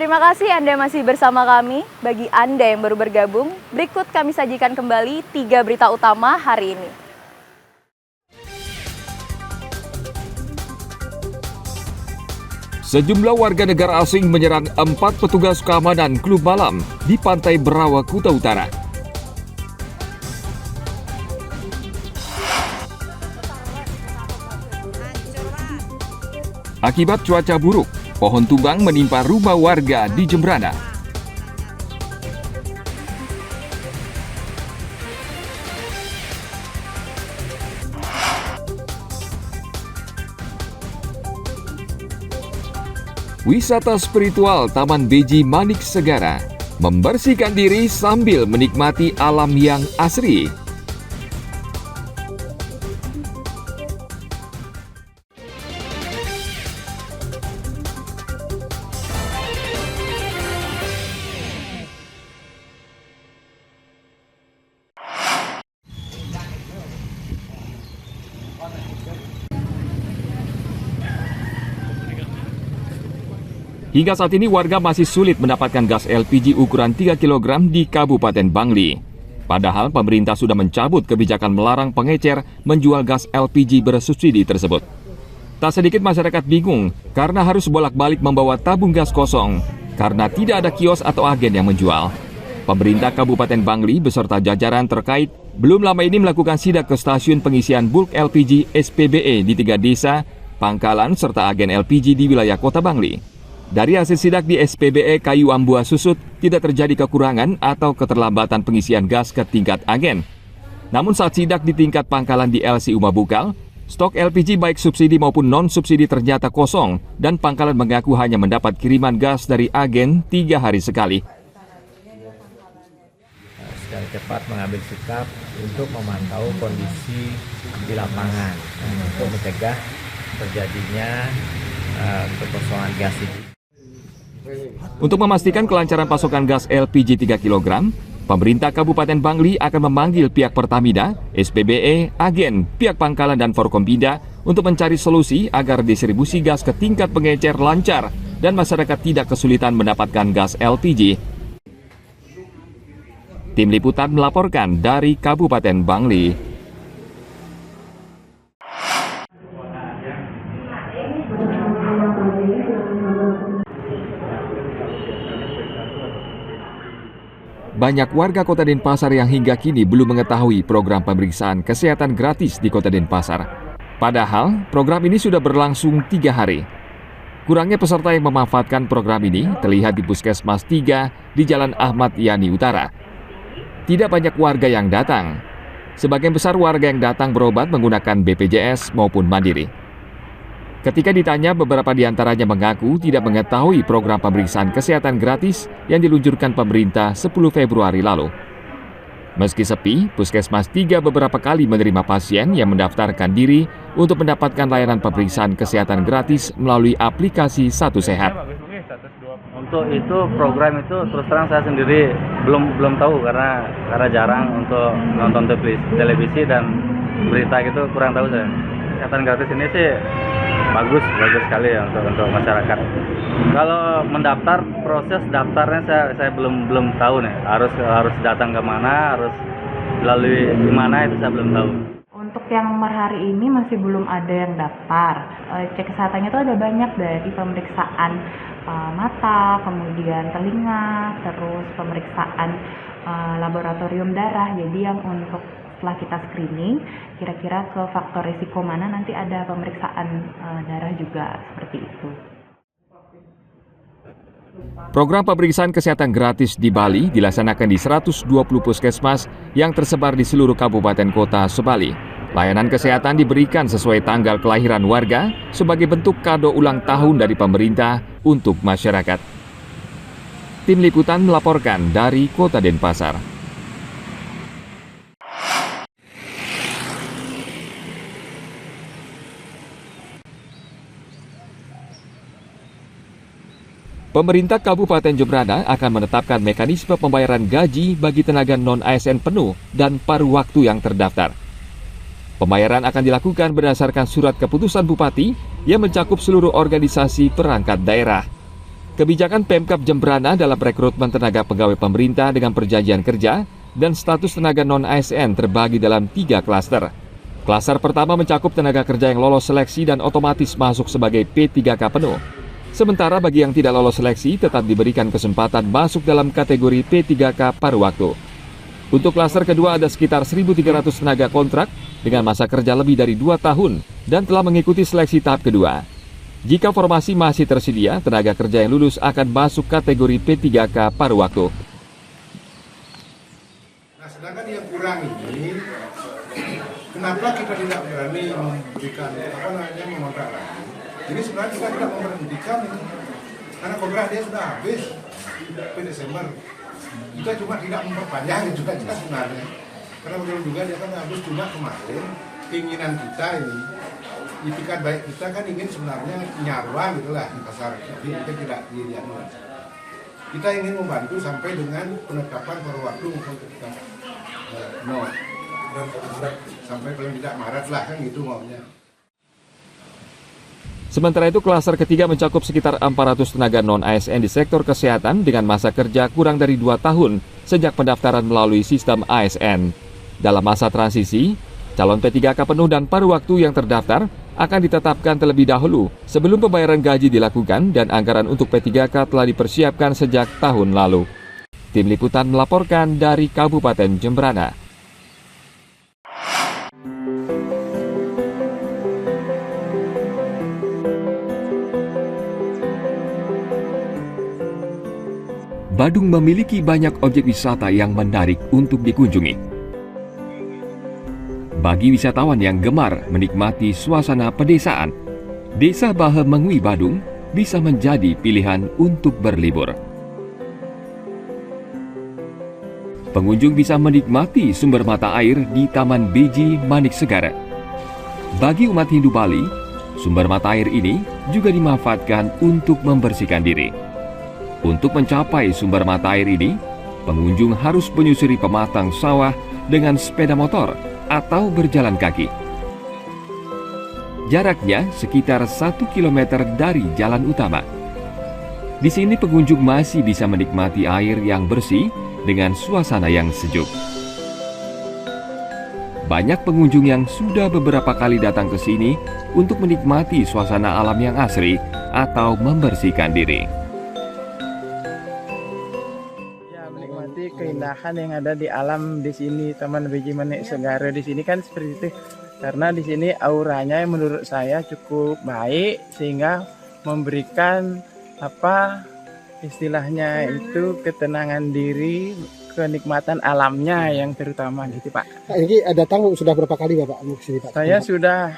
Terima kasih Anda masih bersama kami. Bagi Anda yang baru bergabung, berikut kami sajikan kembali 3 berita utama hari ini. Sejumlah warga negara asing menyerang 4 petugas keamanan klub malam di Pantai Berawa, Kuta Utara. Akibat cuaca buruk, pohon tumbang menimpa rumah warga di Jembrana. Wisata spiritual Taman Beji Manik Segara, membersihkan diri sambil menikmati alam yang asri. Hingga saat ini warga masih sulit mendapatkan gas LPG ukuran 3 kg di Kabupaten Bangli. Padahal pemerintah sudah mencabut kebijakan melarang pengecer menjual gas LPG bersubsidi tersebut. Tak sedikit masyarakat bingung karena harus bolak-balik membawa tabung gas kosong karena tidak ada kios atau agen yang menjual. Pemerintah Kabupaten Bangli beserta jajaran terkait belum lama ini melakukan sidak ke stasiun pengisian bulk LPG SPBE di 3 desa, pangkalan serta agen LPG di wilayah Kota Bangli. Dari hasil sidak di SPBE Kayu Ambua Susut, tidak terjadi kekurangan atau keterlambatan pengisian gas ke tingkat agen. Namun saat sidak di tingkat pangkalan di LC Uma Bukal, stok LPG baik subsidi maupun non-subsidi ternyata kosong dan pangkalan mengaku hanya mendapat kiriman gas dari agen 3 hari sekali. Secara cepat mengambil sikap untuk memantau kondisi di lapangan untuk mencegah terjadinya kekosongan gas ini. Untuk memastikan kelancaran pasokan gas LPG 3 kg, pemerintah Kabupaten Bangli akan memanggil pihak Pertamina, SPBE, agen, pihak pangkalan dan Forkompinda untuk mencari solusi agar distribusi gas ke tingkat pengecer lancar dan masyarakat tidak kesulitan mendapatkan gas LPG. Tim Liputan melaporkan dari Kabupaten Bangli. Banyak warga Kota Denpasar yang hingga kini belum mengetahui program pemeriksaan kesehatan gratis di Kota Denpasar. Padahal, program ini sudah berlangsung 3 hari. Kurangnya peserta yang memanfaatkan program ini terlihat di Puskesmas 3 di Jalan Ahmad Yani Utara. Tidak banyak warga yang datang. Sebagian besar warga yang datang berobat menggunakan BPJS maupun Mandiri. Ketika ditanya, beberapa di antaranya mengaku tidak mengetahui program pemeriksaan kesehatan gratis yang diluncurkan pemerintah 10 Februari lalu. Meski sepi, Puskesmas 3 beberapa kali menerima pasien yang mendaftarkan diri untuk mendapatkan layanan pemeriksaan kesehatan gratis melalui aplikasi Satu Sehat. Untuk itu program itu terus terang saya sendiri belum tahu karena jarang untuk nonton televisi dan berita gitu, kurang tahu saya. Kesehatan gratis ini sih bagus sekali ya untuk masyarakat. Kalau mendaftar, proses daftarnya saya belum tahu nih. Harus datang ke mana, harus melalui gimana itu saya belum tahu. Untuk yang nomor hari ini masih belum ada yang daftar. Cek kesehatannya itu ada banyak, dari pemeriksaan mata, kemudian telinga, terus pemeriksaan laboratorium darah. Jadi yang untuk setelah kita screening, kira-kira ke faktor risiko mana, nanti ada pemeriksaan darah juga, seperti itu. Program pemeriksaan kesehatan gratis di Bali dilaksanakan di 120 puskesmas yang tersebar di seluruh kabupaten kota se-Bali. Layanan kesehatan diberikan sesuai tanggal kelahiran warga sebagai bentuk kado ulang tahun dari pemerintah untuk masyarakat. Tim Liputan melaporkan dari Kota Denpasar. Pemerintah Kabupaten Jembrana akan menetapkan mekanisme pembayaran gaji bagi tenaga non-ASN penuh dan paruh waktu yang terdaftar. Pembayaran akan dilakukan berdasarkan surat keputusan Bupati yang mencakup seluruh organisasi perangkat daerah. Kebijakan Pemkab Jembrana dalam rekrutmen tenaga pegawai pemerintah dengan perjanjian kerja dan status tenaga non-ASN terbagi dalam 3 klaster. Klaster pertama mencakup tenaga kerja yang lolos seleksi dan otomatis masuk sebagai P3K penuh. Sementara bagi yang tidak lolos seleksi tetap diberikan kesempatan masuk dalam kategori P3K paruh waktu. Untuk klaster kedua ada sekitar 1.300 tenaga kontrak dengan masa kerja lebih dari 2 tahun dan telah mengikuti seleksi tahap kedua. Jika formasi masih tersedia, tenaga kerja yang lulus akan masuk kategori P3K paruh waktu. Nah, sedangkan yang kurang ini, kenapa kita tidak berani memberikan mengontrak lagi? Jadi sebenarnya kita tidak memberhentikan ini, karena kontrak dia sudah habis di Desember. Kita cuma tidak memperpanjang itu saja sebenarnya. Karena betul juga dia kan habis, cuma kemarin keinginan kita ini, itikat baik kita kan ingin sebenarnya nyawa gitulah di pasar. Jadi kita tidak dilihat. Kita ingin membantu sampai dengan penetapan paruh waktu untuk kita sampai paling tidak Maret lah kan gitu maunya. Sementara itu, klaster ketiga mencakup sekitar 400 tenaga non-ASN di sektor kesehatan dengan masa kerja kurang dari 2 tahun sejak pendaftaran melalui sistem ASN. Dalam masa transisi, calon P3K penuh dan paruh waktu yang terdaftar akan ditetapkan terlebih dahulu sebelum pembayaran gaji dilakukan dan anggaran untuk P3K telah dipersiapkan sejak tahun lalu. Tim Liputan melaporkan dari Kabupaten Jembrana. Badung memiliki banyak objek wisata yang menarik untuk dikunjungi. Bagi wisatawan yang gemar menikmati suasana pedesaan, Desa Bahemengui Badung bisa menjadi pilihan untuk berlibur. Pengunjung bisa menikmati sumber mata air di Taman Beji Manik Segara. Bagi umat Hindu Bali, sumber mata air ini juga dimanfaatkan untuk membersihkan diri. Untuk mencapai sumber mata air ini, pengunjung harus menyusuri pematang sawah dengan sepeda motor atau berjalan kaki. Jaraknya sekitar 1 km dari jalan utama. Di sini pengunjung masih bisa menikmati air yang bersih dengan suasana yang sejuk. Banyak pengunjung yang sudah beberapa kali datang ke sini untuk menikmati suasana alam yang asri atau membersihkan diri. Keindahan yang ada di alam di sini, Taman Beji Manik Segara di sini kan seperti itu. Karena di sini auranya yang menurut saya cukup baik sehingga memberikan istilahnya itu ketenangan diri, kenikmatan alamnya yang terutama gitu Pak. Ini datang sudah berapa kali Bapak ke sini Pak? Saya sudah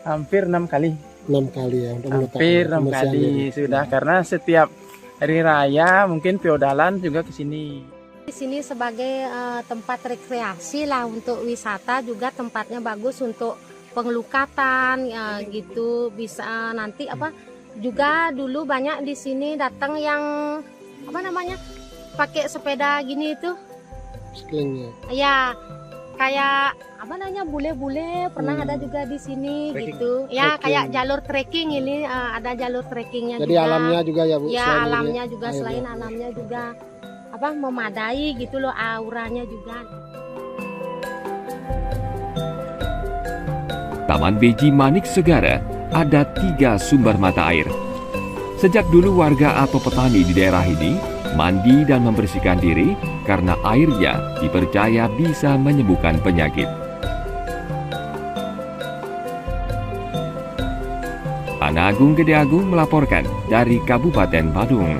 hampir 6 kali. 6 kali ya untuk hampir 6 kali sudah, karena setiap hari raya mungkin feodalan juga ke sini. Di sini sebagai tempat rekreasi lah untuk wisata, juga tempatnya bagus untuk pengelukatan gitu, bisa nanti juga dulu banyak di sini datang yang pakai sepeda gini itu. Sekelilingnya. Ya, kayak bule-bule pernah ada juga di sini gitu. Ya, kayak jalur trekking ini ada jalur trekkingnya juga. Jadi alamnya juga ya Bu? Ya, alamnya juga selain alamnya juga memadai gitu loh, auranya juga. Taman Beji Manik Segara ada 3 sumber mata air. Sejak dulu warga atau petani di daerah ini mandi dan membersihkan diri karena airnya dipercaya bisa menyembuhkan penyakit. Ana Agung Gede Agung melaporkan dari Kabupaten Badung.